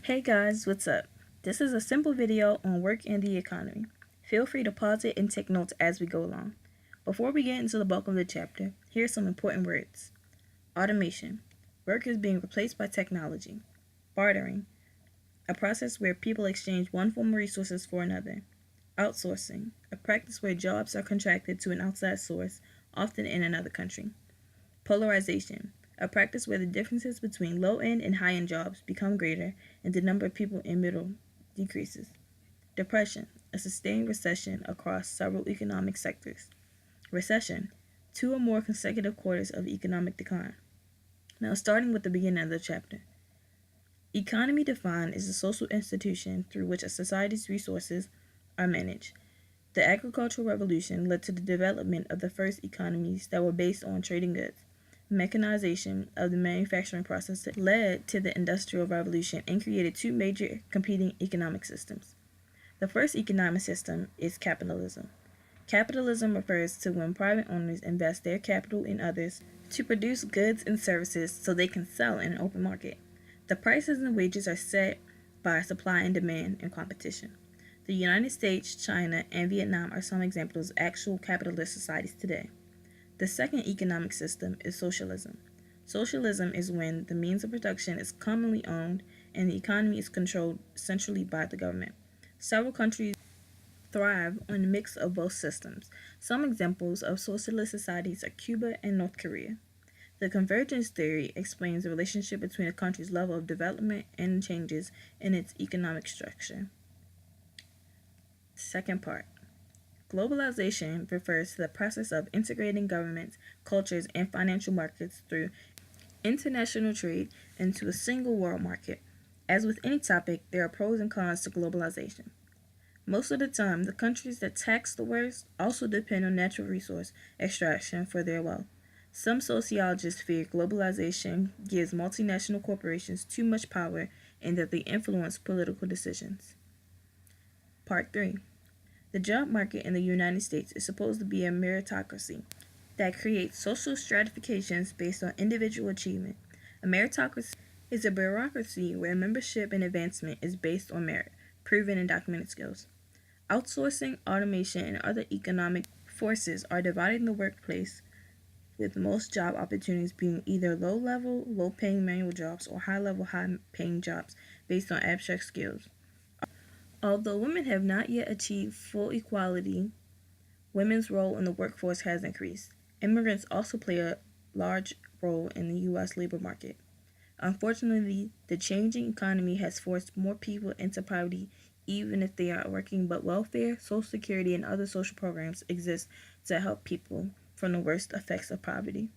Hey guys, what's up? This is a simple video on work and the economy. Feel free to pause it and take notes as we go along. Before we get into the bulk of the chapter, here are some important words. Automation. Work is being replaced by technology. Bartering. A process where people exchange one form of resources for another. Outsourcing. A practice where jobs are contracted to an outside source, often in another country. Polarization. A practice where the differences between low-end and high-end jobs become greater and the number of people in middle decreases. Depression, a sustained recession across several economic sectors. Recession, 2 or more consecutive quarters of economic decline. Now, starting with the beginning of the chapter. Economy defined is a social institution through which a society's resources are managed. The agricultural revolution led to the development of the first economies that were based on trading goods. Mechanization of the manufacturing process led to the Industrial Revolution and created two major competing economic systems. The first economic system is capitalism. Capitalism refers to when private owners invest their capital in others to produce goods and services so they can sell in an open market. The prices and wages are set by supply and demand and competition. The United States, China, and Vietnam are some examples of actual capitalist societies today. The second economic system is socialism. Socialism is when the means of production is commonly owned and the economy is controlled centrally by the government. Several countries thrive on a mix of both systems. Some examples of socialist societies are Cuba and North Korea. The convergence theory explains the relationship between a country's level of development and changes in its economic structure. Second part. Globalization refers to the process of integrating governments, cultures, and financial markets through international trade into a single world market. As with any topic, there are pros and cons to globalization. Most of the time, the countries that tax the worst also depend on natural resource extraction for their wealth. Some sociologists fear globalization gives multinational corporations too much power and that they influence political decisions. Part 3. The job market in the United States is supposed to be a meritocracy that creates social stratifications based on individual achievement. A meritocracy is a bureaucracy where membership and advancement is based on merit, proven and documented skills. Outsourcing, automation, and other economic forces are dividing the workplace, with most job opportunities being either low-level, low-paying manual jobs or high-level, high-paying jobs based on abstract skills. Although women have not yet achieved full equality, women's role in the workforce has increased. Immigrants also play a large role in the U.S. labor market. Unfortunately, the changing economy has forced more people into poverty even if they are working, but welfare, Social Security, and other social programs exist to help people from the worst effects of poverty.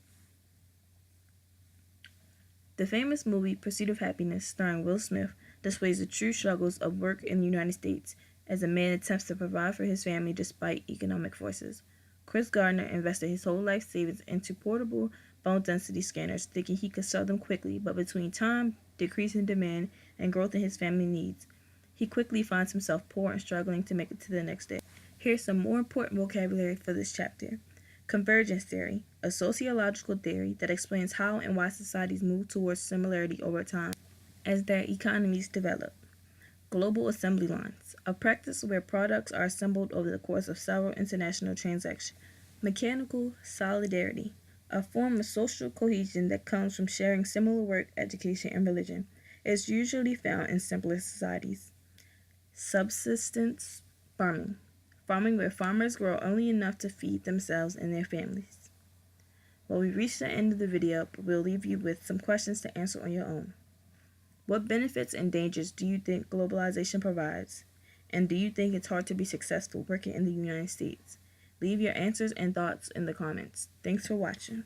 The famous movie Pursuit of Happiness, starring Will Smith, displays the true struggles of work in the United States as a man attempts to provide for his family despite economic forces. Chris Gardner invested his whole life savings into portable bone density scanners, thinking he could sell them quickly, but between time, decrease in demand, and growth in his family needs, he quickly finds himself poor and struggling to make it to the next day. Here's some more important vocabulary for this chapter. Convergence theory, a sociological theory that explains how and why societies move towards similarity over time as their economies develop. Global assembly lines, a practice where products are assembled over the course of several international transactions. Mechanical solidarity, a form of social cohesion that comes from sharing similar work, education, and religion. It is usually found in simpler societies. Subsistence farming, farming where farmers grow only enough to feed themselves and their families. Well, we've reached the end of the video, but we'll leave you with some questions to answer on your own. What benefits and dangers do you think globalization provides? And do you think it's hard to be successful working in the United States? Leave your answers and thoughts in the comments. Thanks for watching.